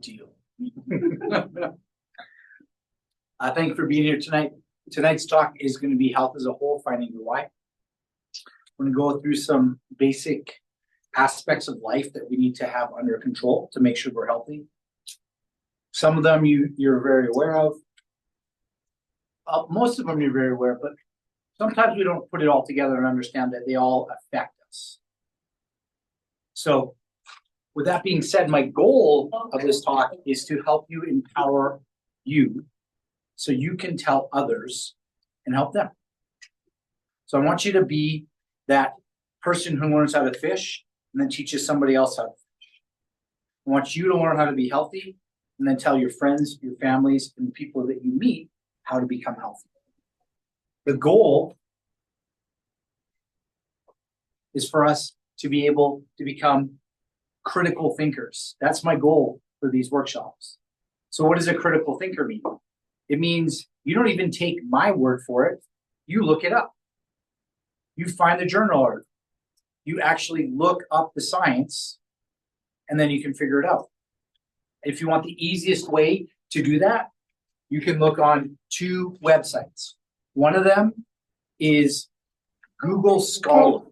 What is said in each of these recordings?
deal. Thank you for being here tonight. Tonight's talk is going to be health as a whole, finding your why. We're going to go through some basic aspects of life that we need to have under control to make sure we're healthy. Some of them you're very aware of. Most of them you're very aware of, but sometimes we don't put it all together and understand that they all affect us. So with that being said, my goal of this talk is to help you empower you so you can tell others and help them. So I want you to be that person who learns how to fish and then teaches somebody else how to fish. I want you to learn how to be healthy and then tell your friends, your families, and the people that you meet how to become healthy. The goal is for us to be able to become critical thinkers. That's my goal for these workshops. So what does a critical thinker mean? It means you don't even take my word for it. You look it up. You find the journal article. You actually look up the science, and then you can figure it out. If you want the easiest way to do that, you can look on two websites. One of them is Google Scholar.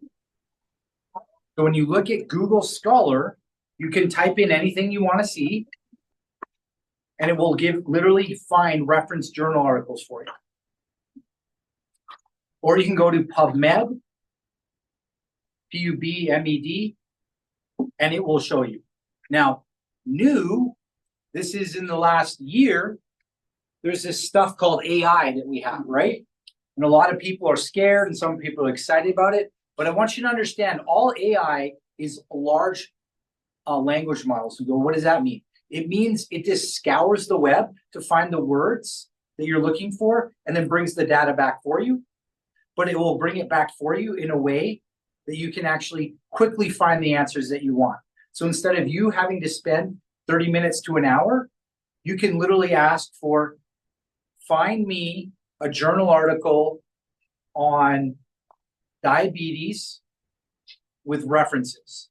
So when you look at Google Scholar, you can type in anything you want to see, and it will literally find reference journal articles for you. Or you can go to PubMed, PubMed, and it will show you. Now, this is in the last year, there's this stuff called AI that we have, right? And a lot of people are scared and some people are excited about it. But I want you to understand all AI is a large language model. So you go, what does that mean? It means it just scours the web to find the words that you're looking for and then brings the data back for you. But it will bring it back for you in a way that you can actually quickly find the answers that you want. So instead of you having to spend 30 minutes to an hour, you can literally ask for, find me a journal article on diabetes with references.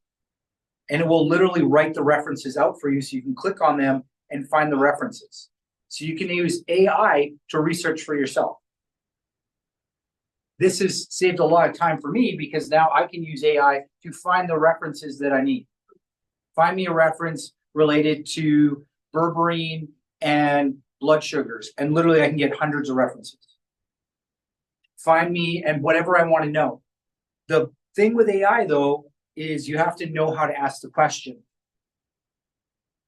And it will literally write the references out for you so you can click on them and find the references. So you can use AI to research for yourself. This has saved a lot of time for me because now I can use AI to find the references that I need. Find me a reference related to berberine and blood sugars, and literally I can get hundreds of references. Find me and whatever I want to know. The thing with AI, though, is you have to know how to ask the question.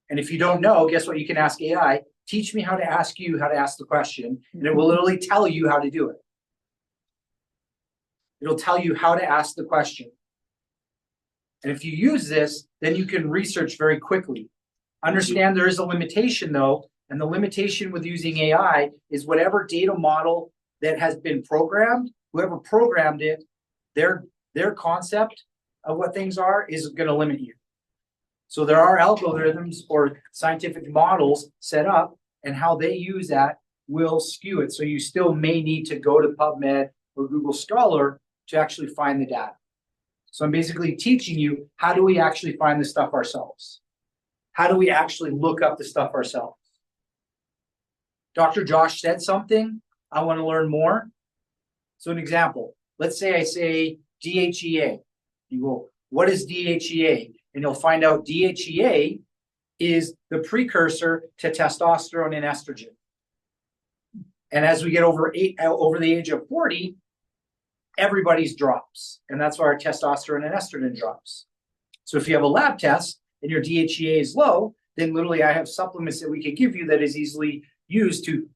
And if you don't know, guess what? You can ask AI, teach me how to ask you how to ask the question, and it will literally tell you how to do it. It'll tell you how to ask the question. And if you use this, then you can research very quickly. Understand there is a limitation, though, and the limitation with using AI is whatever data model that has been programmed, whoever programmed it, their concept of what things are is going to limit you. So there are algorithms or scientific models set up, and how they use that will skew it. So you still may need to go to PubMed or Google Scholar to actually find the data. So I'm basically teaching you, how do we actually find the stuff ourselves? How do we actually look up the stuff ourselves? Dr. Josh said something, I want to learn more. So an example, let's say I say DHEA. You go, what is DHEA? And you'll find out DHEA is the precursor to testosterone and estrogen. And as we get over the age of 40, everybody's drops. And that's why our testosterone and estrogen drops. So if you have a lab test and your DHEA is low, then literally I have supplements that we could give you that is easily used to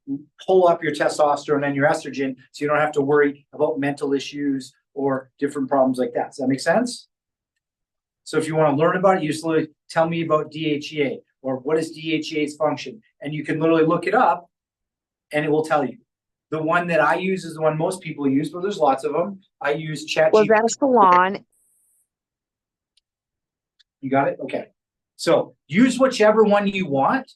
pull up your testosterone and your estrogen so you don't have to worry about mental issues or different problems like that. Does that make sense? So if you want to learn about it, you just literally tell me about DHEA or what is DHEA's function. And you can literally look it up and it will tell you. The one that I use is the one most people use, but there's lots of them. I use ChatGPT. Was that a salon? You got it? Okay. So use whichever one you want.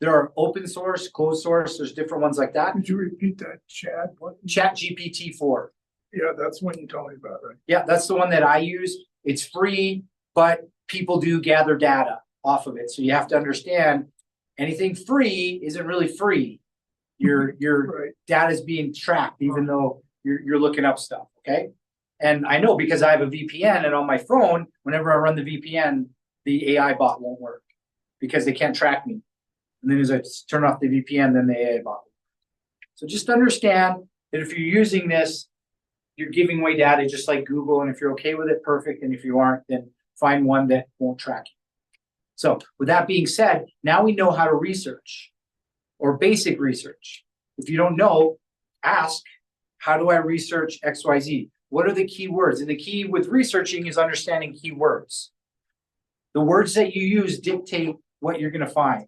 There are open source, closed source. There's different ones like that. Could you repeat that, Chad? What? ChatGPT 4. Yeah, that's one you told me about, right? Yeah, that's the one that I use. It's free, but people do gather data off of it. So you have to understand Anything free isn't really free. Your Right. data is being tracked, even though you're looking up stuff. Okay. And I know because I have a VPN, and on my phone, whenever I run the VPN, the AI bot won't work because they can't track me. And then as I turn off the VPN, then the AI bot. So just understand that if you're using this, you're giving away data just like Google. And if you're okay with it, perfect. And if you aren't, then find one that won't track you. So with that being said, now we know how to research or basic research. If you don't know, ask, how do I research XYZ? What are the key words? And the key with researching is understanding keywords. The words that you use dictate what you're going to find.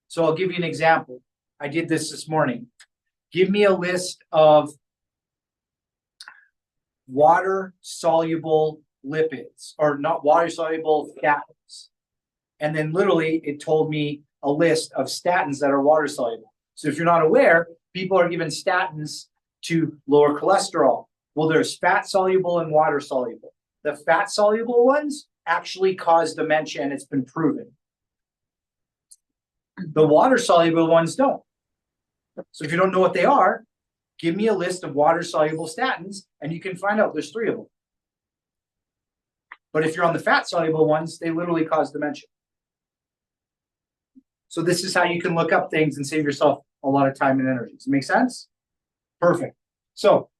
So I'll give you an example. I did this morning. Give me a list of water-soluble lipids, or not water-soluble statins. And then literally it told me a list of statins that are water-soluble. So if you're not aware, people are given statins to lower cholesterol. Well, there's fat-soluble and water-soluble. The fat-soluble ones actually cause dementia, and it's been proven. The water-soluble ones don't. So if you don't know what they are, give me a list of water-soluble statins, and you can find out there's 3 of them. But if you're on the fat-soluble ones, they literally cause dementia. So this is how you can look up things and save yourself a lot of time and energy. Does it make sense? Perfect. So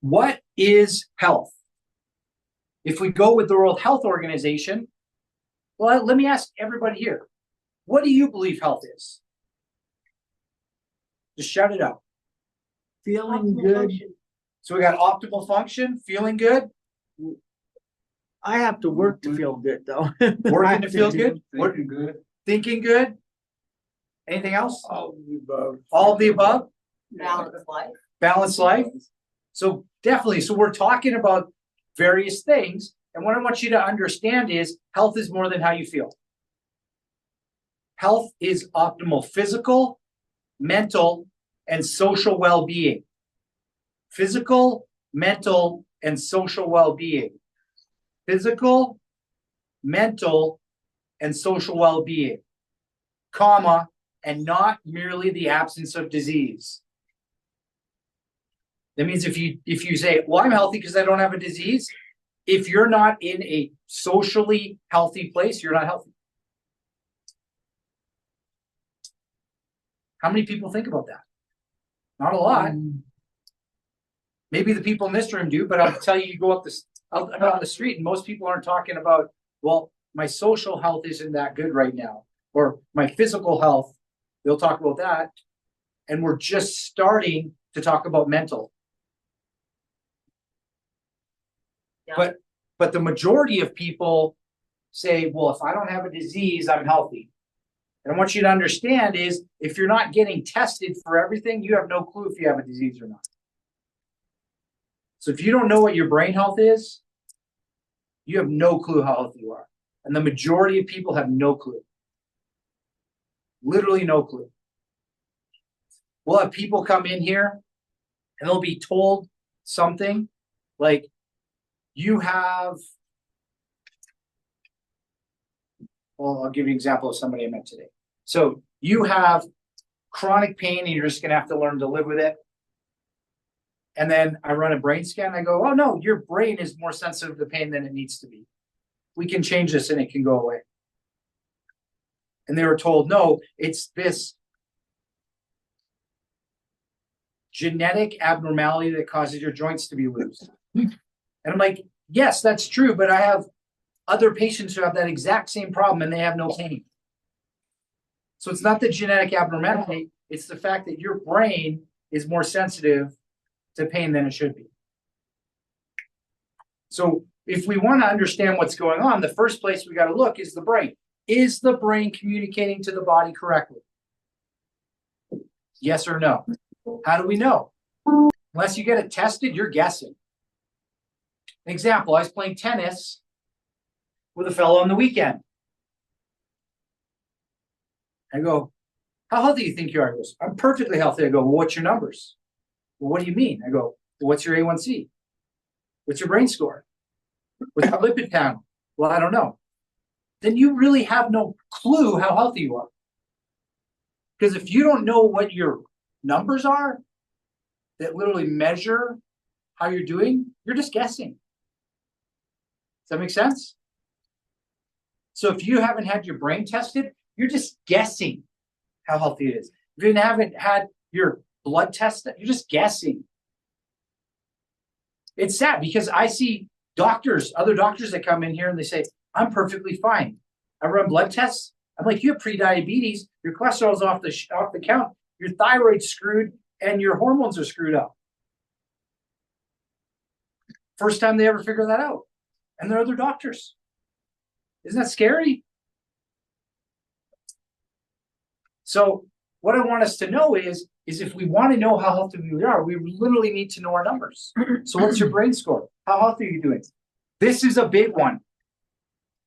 what is health? If we go with the World Health Organization, well, let me ask everybody here. What do you believe health is? Just shout it out. Feeling good. So we got optimal function, feeling good, I have to work to feel good though. working to feel good, Thinking good. thinking good. Anything else? All of the above. All of the above? Balanced life. Balanced life? So definitely. So we're talking about various things. And what I want you to understand is health is more than how you feel. Health is optimal physical, mental, and social well-being. Physical, mental, and social well-being. Physical, mental, and social well-being, comma, and not merely the absence of disease. That means if you say, well, I'm healthy because I don't have a disease, if you're not in a socially healthy place, you're not healthy. How many people think about that? Not a lot. Maybe the people in this room do, but I'll tell you, you go up out on the street and most people aren't talking about, well, my social health isn't that good right now, or my physical health. They'll talk about that. And we're just starting to talk about mental. Yeah. But the majority of people say, well, if I don't have a disease, I'm healthy. And I want you to understand is if you're not getting tested for everything, you have no clue if you have a disease or not. So if you don't know what your brain health is, you have no clue how healthy you are. And the majority of people have no clue. Literally no clue. We'll have people come in here and they'll be told something like, you have, well, I'll give you an example of somebody I met today. So you have chronic pain and you're just going to have to learn to live with it. And then I run a brain scan. I go, oh no, your brain is more sensitive to pain than it needs to be. We can change this and it can go away. And they were told, no, it's this genetic abnormality that causes your joints to be loose. And I'm like, yes, that's true, but I have other patients who have that exact same problem and they have no pain. So it's not the genetic abnormality, it's the fact that your brain is more sensitive to pain than it should be. So if we want to understand what's going on, the first place we got to look is the brain. Is the brain communicating to the body correctly? Yes or no? How do we know? Unless you get it tested, you're guessing. An example, I was playing tennis with a fellow on the weekend. I go, how healthy do you think you are? He goes, I'm perfectly healthy. I go, well, what's your numbers? Well, what do you mean? I go, well, what's your A1C? What's your brain score? What's your lipid panel? Well, I don't know. then you really have no clue how healthy you are. Because if you don't know what your numbers are that literally measure how you're doing, you're just guessing. Does that make sense? So if you haven't had your brain tested, you're just guessing how healthy it is. If you haven't had your blood tested, you're just guessing. It's sad because I see doctors, other doctors that come in here and they say, I'm perfectly fine. I run blood tests. I'm like, you have pre-diabetes, your cholesterol's off the count, your thyroid's screwed, and your hormones are screwed up. First time they ever figure that out. And they're other doctors. Isn't that scary? So what I want us to know is if we want to know how healthy we are, we literally need to know our numbers. So what's your brain score? How healthy are you doing? This is a big one.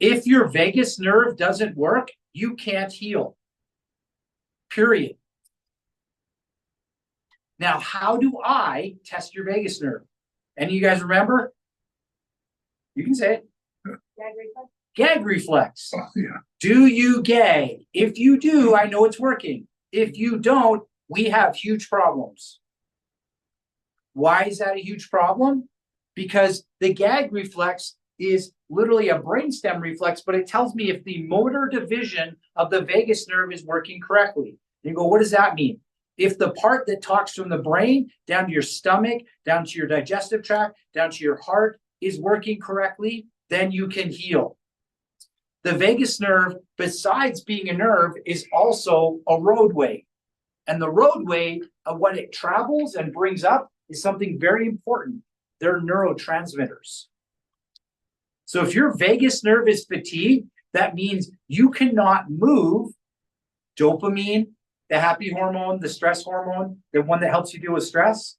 If your vagus nerve doesn't work, you can't heal. Period. Now, how do I test your vagus nerve? Any of you guys remember? You can say it. Gag reflex. Oh, yeah. Do you gag? If you do, I know it's working. If you don't, we have huge problems. Why is that a huge problem? Because the gag reflex is literally a brainstem reflex, but it tells me if the motor division of the vagus nerve is working correctly. You go, what does that mean? If the part that talks from the brain down to your stomach, down to your digestive tract, down to your heart is working correctly, then you can heal. The vagus nerve, besides being a nerve, is also a roadway. And the roadway of what it travels and brings up is something very important. They're neurotransmitters. So if your vagus nerve is fatigued, that means you cannot move dopamine, the happy hormone, the stress hormone, the one that helps you deal with stress,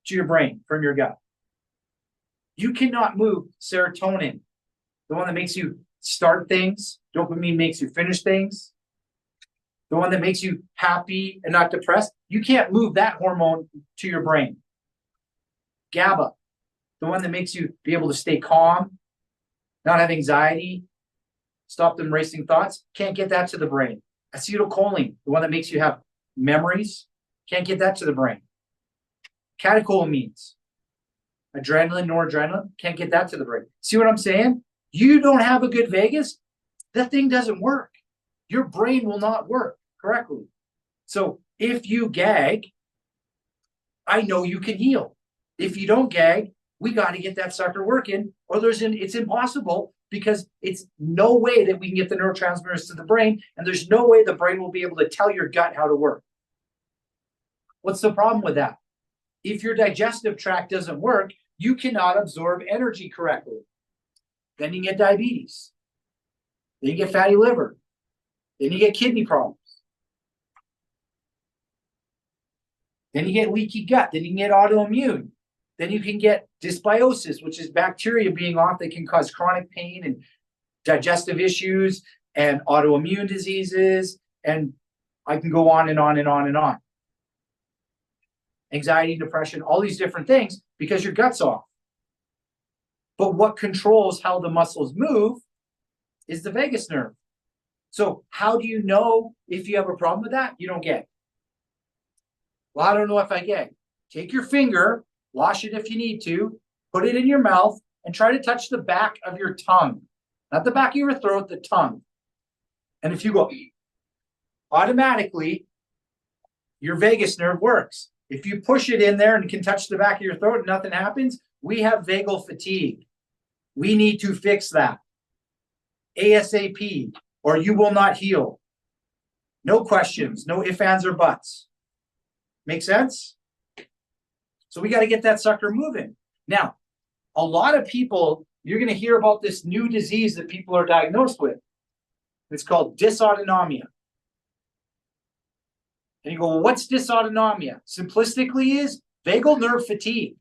to your brain from your gut. You cannot move serotonin, the one that makes you start things. Dopamine makes you finish things. The one that makes you happy and not depressed. You can't move that hormone to your brain. GABA, the one that makes you be able to stay calm, not have anxiety, stop them racing thoughts. Can't get that to the brain. Acetylcholine, the one that makes you have memories. Can't get that to the brain. Catecholamines, adrenaline, noradrenaline. Can't get that to the brain. See what I'm saying? You don't have a good vagus, that thing doesn't work. Your brain will not work correctly. So if you gag, I know you can heal. If you don't gag, we got to get that sucker working, or it's impossible because it's no way that we can get the neurotransmitters to the brain, and there's no way the brain will be able to tell your gut how to work. What's the problem with that? If your digestive tract doesn't work, you cannot absorb energy correctly. Then you get diabetes. Then you get fatty liver. Then you get kidney problems. Then you get leaky gut. Then you can get autoimmune. Then you can get dysbiosis, which is bacteria being off that can cause chronic pain and digestive issues and autoimmune diseases. And I can go on and on and on and on. Anxiety, depression, all these different things because your gut's off. But what controls how the muscles move is the vagus nerve. So how do you know if you have a problem with that? You don't gag. Well, I don't know if I gag. Take your finger, wash it if you need to, put it in your mouth, and try to touch the back of your tongue. Not the back of your throat, the tongue. And if you go, automatically, your vagus nerve works. If you push it in there and can touch the back of your throat and nothing happens, we have vagal fatigue. We need to fix that ASAP, or you will not heal. No questions, no ifs, ands, or buts. Make sense? So we got to get that sucker moving. Now, a lot of people, you're going to hear about this new disease that people are diagnosed with. It's called dysautonomia. And you go, well, what's dysautonomia? Simplistically is vagal nerve fatigue.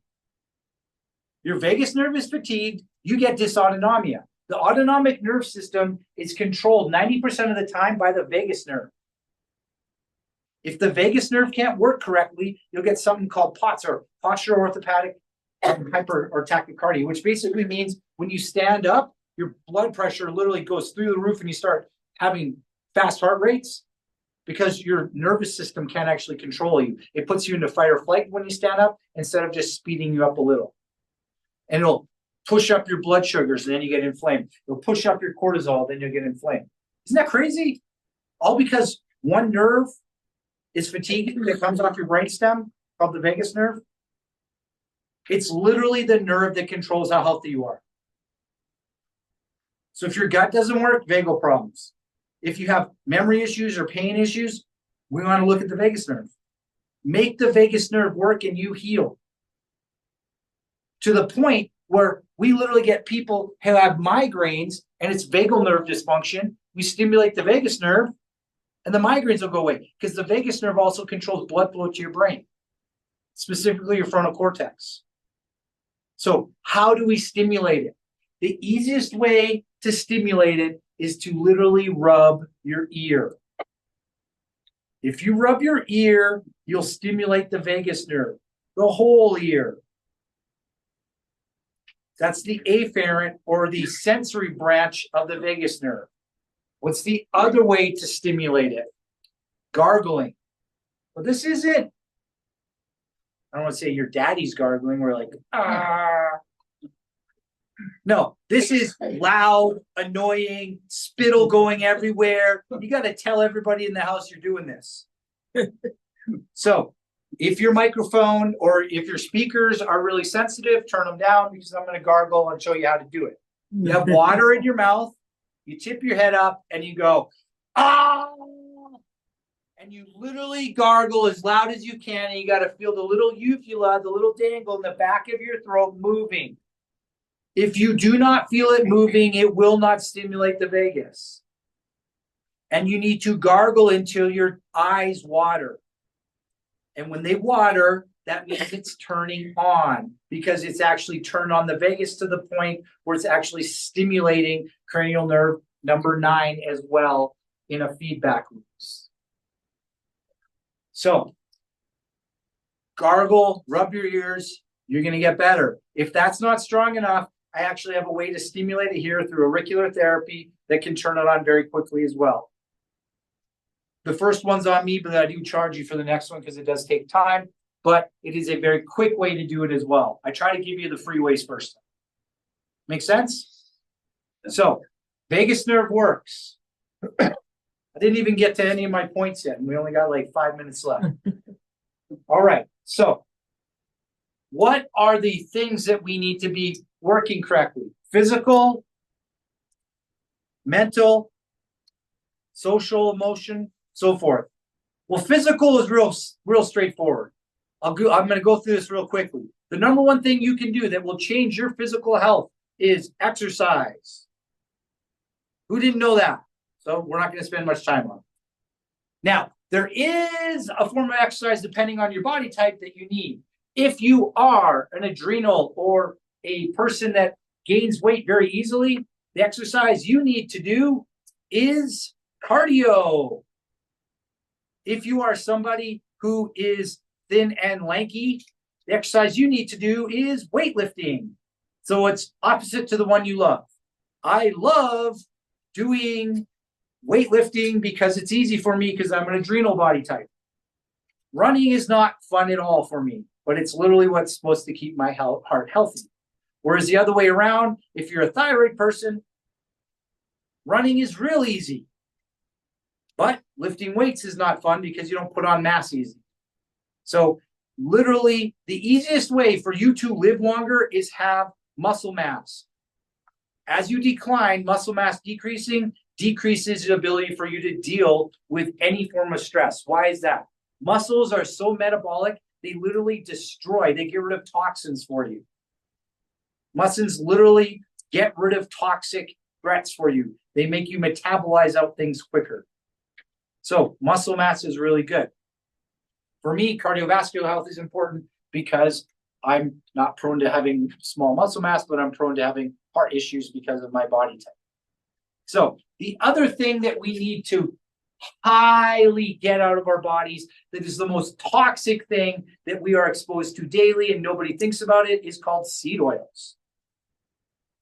Your vagus nerve is fatigued, you get dysautonomia. The autonomic nerve system is controlled 90% of the time by the vagus nerve. If the vagus nerve can't work correctly, you'll get something called POTS, or postural orthopedic hyper or tachycardia, which basically means when you stand up, your blood pressure literally goes through the roof and you start having fast heart rates because your nervous system can't actually control you. It puts you into fight or flight when you stand up instead of just speeding you up a little. And it'll push up your blood sugars and then you get inflamed. It'll push up your cortisol, then you'll get inflamed. Isn't that crazy? All because one nerve is fatiguing that comes off your brainstem called the vagus nerve. It's literally the nerve that controls how healthy you are. So if your gut doesn't work, vagal problems. If you have memory issues or pain issues, we want to look at the vagus nerve. Make the vagus nerve work and you heal. To the point where we literally get people who have migraines and it's vagal nerve dysfunction. We stimulate the vagus nerve and the migraines will go away because the vagus nerve also controls blood flow to your brain, specifically your frontal cortex. So how do we stimulate it? The easiest way to stimulate it is to literally rub your ear. If you rub your ear, you'll stimulate the vagus nerve, the whole ear. That's the afferent or the sensory branch of the vagus nerve. What's the other way to stimulate it? Gargling. But this isn't, I don't want to say your daddy's gargling. We're like, ah. No, this is loud, annoying, spittle going everywhere. You got to tell everybody in the house you're doing this. So if your microphone or if your speakers are really sensitive, turn them down because I'm going to gargle and show you how to do it. You have water in your mouth, you tip your head up and you go, ah, and you literally gargle as loud as you can. And you got to feel the little uvula, the little dangle in the back of your throat moving. If you do not feel it moving, it will not stimulate the vagus. And you need to gargle until your eyes water. And when they water, that means it's turning on because it's actually turned on the vagus to the point where it's actually stimulating cranial nerve number 9 as well in a feedback loop. So gargle, rub your ears, you're going to get better. If that's not strong enough, I actually have a way to stimulate it here through auricular therapy that can turn it on very quickly as well. The first one's on me, but I do charge you for the next one because it does take time, but it is a very quick way to do it as well. I try to give you the free ways first. Make sense? So vagus nerve works. I didn't even get to any of my points yet, and we only got like 5 minutes left. All right, so what are the things that we need to be working correctly? Physical, mental, social, emotion, so forth. Well, physical is real straightforward. I'm going to go through this real quickly. The number one thing you can do that will change your physical health is exercise. Who didn't know that? So we're not going to spend much time on it. Now, there is a form of exercise depending on your body type that you need. If you are an adrenal or a person that gains weight very easily, the exercise you need to do is cardio. If you are somebody who is thin and lanky, the exercise you need to do is weightlifting. So it's opposite to the one you love. I love doing weightlifting because it's easy for me because I'm an adrenal body type. Running is not fun at all for me, but it's literally what's supposed to keep my heart healthy. Whereas the other way around, if you're a thyroid person, running is real easy. But lifting weights is not fun because you don't put on mass easy. So literally the easiest way for you to live longer is have muscle mass. As you decline, muscle mass decreases the ability for you to deal with any form of stress. Why is that? Muscles are so metabolic, they literally destroy, they get rid of toxins for you. Muscles literally get rid of toxic threats for you. They make you metabolize out things quicker. So muscle mass is really good. For me, cardiovascular health is important because I'm not prone to having small muscle mass, but I'm prone to having heart issues because of my body type. So the other thing that we need to highly get out of our bodies, that is the most toxic thing that we are exposed to daily and nobody thinks about it, is called seed oils.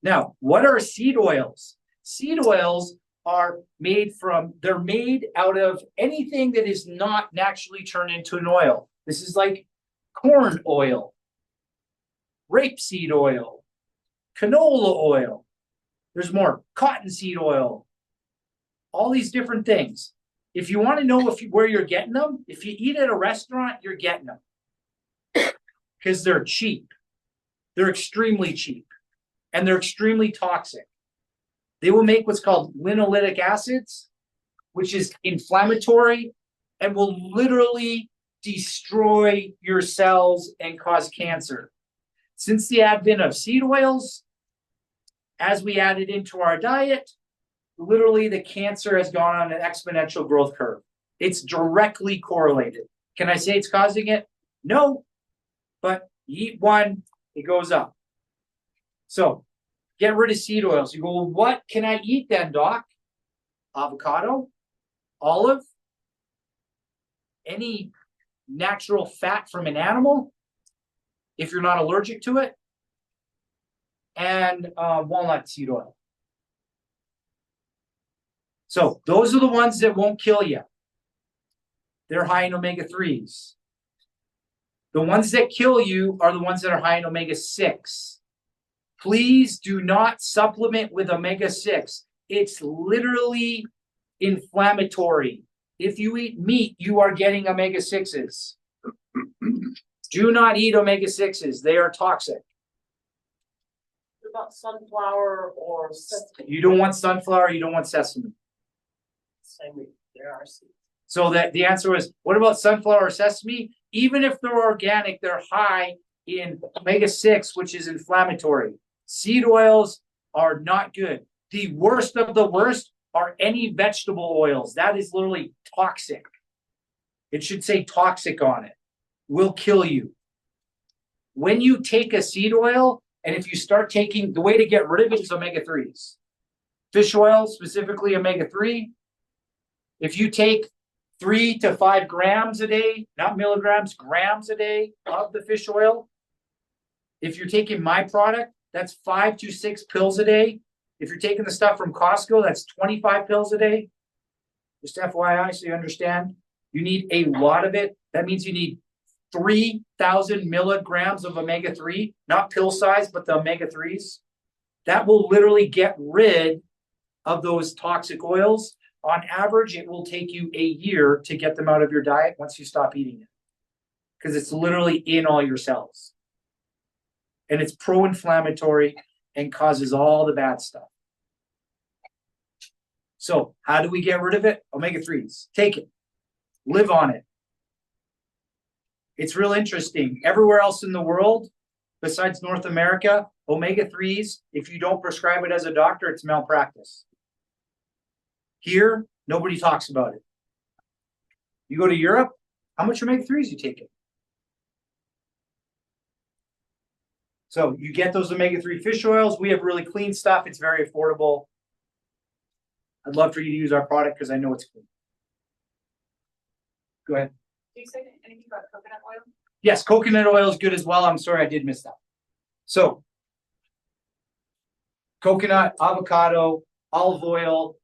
Now, what are seed oils? Seed oils are they're made out of anything that is not naturally turned into an oil. This is like corn oil, rapeseed oil, canola oil. There's more, cottonseed oil, all these different things. If you want to know where you're getting them, if you eat at a restaurant, you're getting them because they're cheap. They're extremely cheap and they're extremely toxic. They will make what's called linoleic acids, which is inflammatory and will literally destroy your cells and cause cancer. Since the advent of seed oils, as we added into our diet, literally the cancer has gone on an exponential growth curve. It's directly correlated. Can I say it's causing it? No, but you eat one, it goes up. So get rid of seed oils. You go, well, what can I eat then, doc? Avocado, olive, any natural fat from an animal, if you're not allergic to it, and walnut seed oil. So those are the ones that won't kill you. They're high in omega-3s. The ones that kill you are the ones that are high in omega-6. Please do not supplement with omega-6. It's literally inflammatory. If you eat meat, you are getting omega-6s. Do not eat omega-6s. They are toxic. What about sunflower or sesame? You don't want sunflower, you don't want sesame. Same, there are seeds. So that the answer was, what about sunflower or sesame? Even if they're organic, they're high in omega-6, which is inflammatory. Seed oils are not good. The worst of the worst are any vegetable oils. That is literally toxic. It should say toxic on it. Will kill you. When you take a seed oil, and if you start taking, the way to get rid of it is omega-3s. Fish oil, specifically omega-3. If you take 3 to 5 grams a day, not milligrams, grams a day of the fish oil. If you're taking my product, that's 5 to 6 pills a day. If you're taking the stuff from Costco, that's 25 pills a day. Just FYI, so you understand. You need a lot of it. That means you need 3,000 milligrams of omega-3, not pill size, but the omega-3s. That will literally get rid of those toxic oils. On average, it will take you a year to get them out of your diet once you stop eating it, because it's literally in all your cells. And it's pro-inflammatory and causes all the bad stuff. So how do we get rid of it? Omega-3s. Take it. Live on it. It's real interesting. Everywhere else in the world, besides North America, omega-3s, if you don't prescribe it as a doctor, it's malpractice. Here, nobody talks about it. You go to Europe, how much omega-3s you taking? So you get those omega-3 fish oils. We have really clean stuff. It's very affordable. I'd love for you to use our product because I know it's clean. Go ahead. Do you say anything about coconut oil? Yes, coconut oil is good as well. I'm sorry I did miss that. So coconut, avocado, olive oil,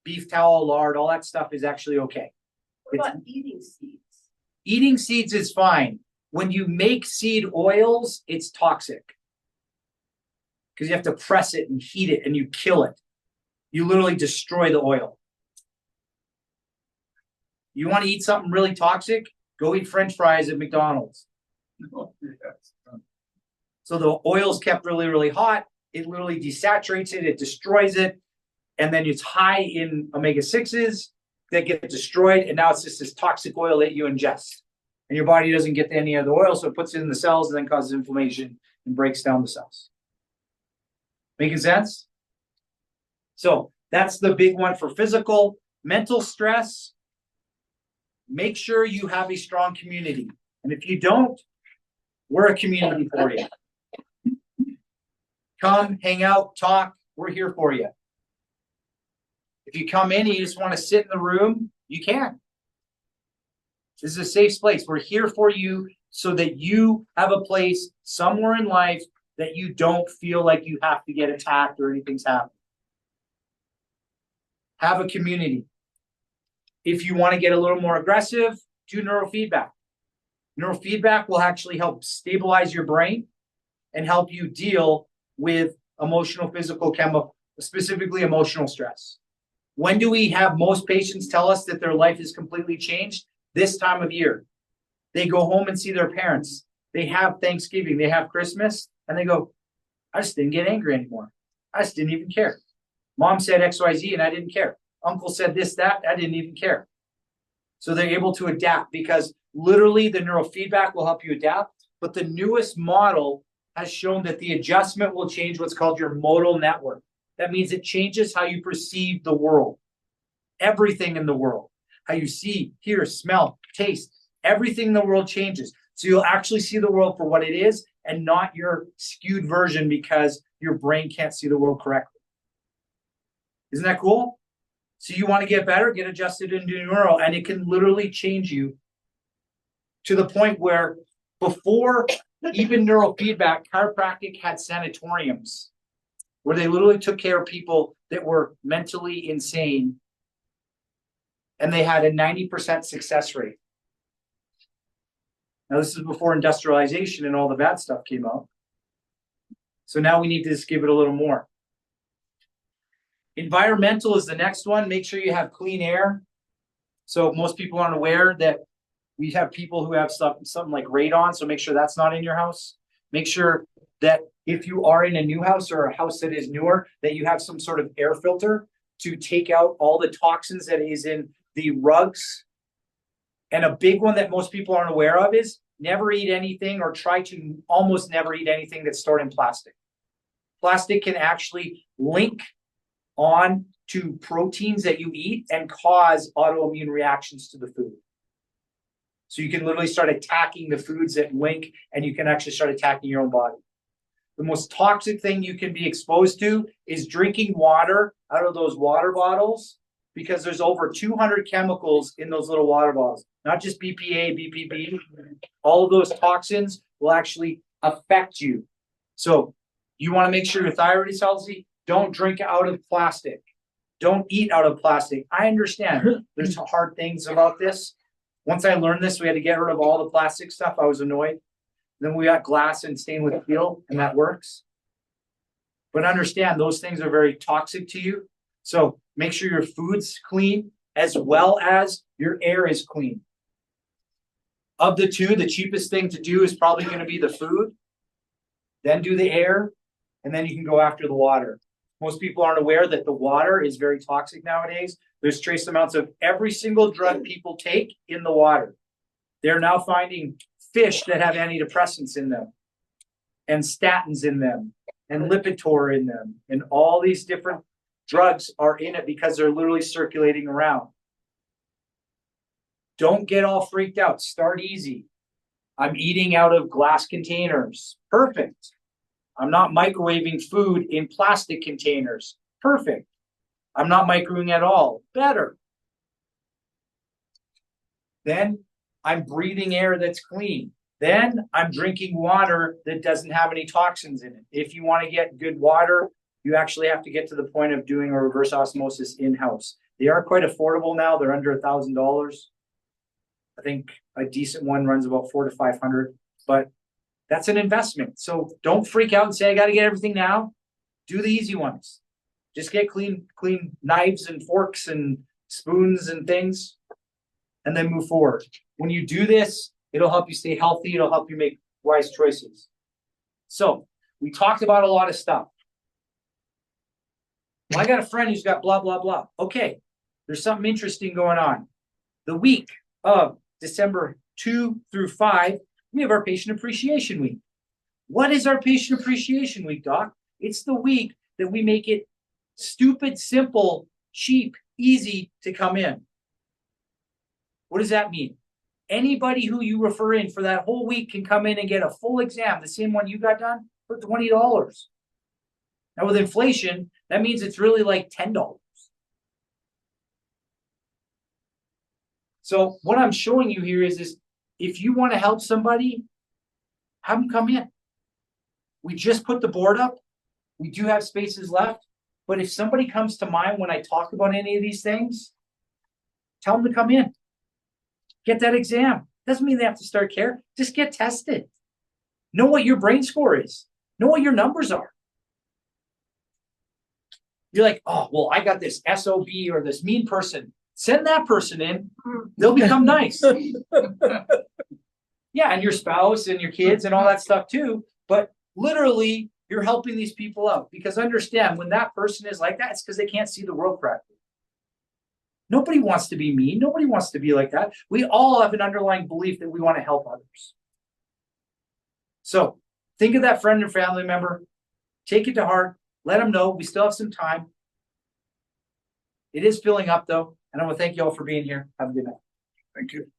beef tallow, lard, all that stuff is actually okay. What about eating seeds? Eating seeds is fine. When you make seed oils, it's toxic because you have to press it and heat it and you kill it. You literally destroy the oil. You want to eat something really toxic? Go eat French fries at McDonald's. So the oil's kept really, really hot. It literally desaturates it. It destroys it. And then it's high in omega-6s that get destroyed. And now it's just this toxic oil that you ingest. And your body doesn't get any of the oil, so it puts it in the cells and then causes inflammation and breaks down the cells. Making sense? So that's the big one for physical. Mental stress. Make sure you have a strong community. And if you don't, we're a community for you. Come, hang out, talk. We're here for you. If you come in and you just want to sit in the room, you can. This is a safe place. We're here for you so that you have a place somewhere in life that you don't feel like you have to get attacked or anything's happening. Have a community. If you want to get a little more aggressive, do neurofeedback. Neurofeedback will actually help stabilize your brain and help you deal with emotional, physical, chemical, specifically emotional stress. When do we have most patients tell us that their life is completely changed? This time of year. They go home and see their parents. They have Thanksgiving, they have Christmas, and they go, I just didn't get angry anymore. I just didn't even care. Mom said XYZ and I didn't care. Uncle said this, that, I didn't even care. So they're able to adapt because literally the neurofeedback will help you adapt. But the newest model has shown that the adjustment will change what's called your modal network. That means it changes how you perceive the world, everything in the world, how you see, hear, smell, taste, everything in the world changes. So you'll actually see the world for what it is and not your skewed version because your brain can't see the world correctly. Isn't that cool? So you want to get better, get adjusted into neuro, and it can literally change you to the point where before even neurofeedback, chiropractic had sanatoriums where they literally took care of people that were mentally insane and they had a 90% success rate. Now, this is before industrialization and all the bad stuff came out. So now we need to just give it a little more. Environmental is the next one. Make sure you have clean air. So most people aren't aware that we have people who have something like radon. So make sure that's not in your house. Make sure that if you are in a new house or a house that is newer, that you have some sort of air filter to take out all the toxins that is in the rugs. And a big one that most people aren't aware of is never eat anything or try to almost never eat anything that's stored in plastic. Plastic can actually link on to proteins that you eat and cause autoimmune reactions to the food. So you can literally start attacking the foods that link and you can actually start attacking your own body. The most toxic thing you can be exposed to is drinking water out of those water bottles because there's over 200 chemicals in those little water bottles, not just BPA, BPB. All of those toxins will actually affect you. So you want to make sure your thyroid is healthy. Don't drink out of plastic. Don't eat out of plastic. I understand there's hard things about this. Once I learned this, we had to get rid of all the plastic stuff. I was annoyed. Then we got glass and stainless steel, and that works. But understand those things are very toxic to you. So make sure your food's clean as well as your air is clean. Of the two, the cheapest thing to do is probably going to be the food, then do the air, and then you can go after the water. Most people aren't aware that the water is very toxic nowadays. There's trace amounts of every single drug people take in the water. They're now finding fish that have antidepressants in them and statins in them and Lipitor in them. And all these different drugs are in it because they're literally circulating around. Don't get all freaked out. Start easy. I'm eating out of glass containers. Perfect. I'm not microwaving food in plastic containers. Perfect. I'm not microwaving at all. Better. Then I'm breathing air that's clean. Then I'm drinking water that doesn't have any toxins in it. If you want to get good water, you actually have to get to the point of doing a reverse osmosis in-house. They are quite affordable now. They're under $1,000. I think a decent one runs about $400 to $500, but that's an investment. So don't freak out and say, I got to get everything now. Do the easy ones. Just get clean knives and forks and spoons and things, and then move forward. When you do this, it'll help you stay healthy. It'll help you make wise choices. So we talked about a lot of stuff. Well, I got a friend who's got blah, blah, blah. Okay, there's something interesting going on. The week of December 2 through 5, we have our Patient Appreciation Week. What is our Patient Appreciation Week, Doc? It's the week that we make it stupid, simple, cheap, easy to come in. What does that mean? Anybody who you refer in for that whole week can come in and get a full exam, the same one you got done, for $20. Now with inflation, that means it's really like $10. So what I'm showing you here is if you want to help somebody, have them come in. We just put the board up. We do have spaces left. But if somebody comes to mind when I talk about any of these things, tell them to come in. Get that exam. Doesn't mean they have to start care. Just get tested. Know what your brain score is. Know what your numbers are. You're like, oh, well, I got this SOB or this mean person. Send that person in. They'll become nice. Yeah, and your spouse and your kids and all that stuff too. But literally, you're helping these people out. Because understand, when that person is like that, it's because they can't see the world correctly. Nobody wants to be mean. Nobody wants to be like that. We all have an underlying belief that we want to help others. So think of that friend and family member. Take it to heart. Let them know we still have some time. It is filling up though. And I want to thank you all for being here. Have a good night. Thank you.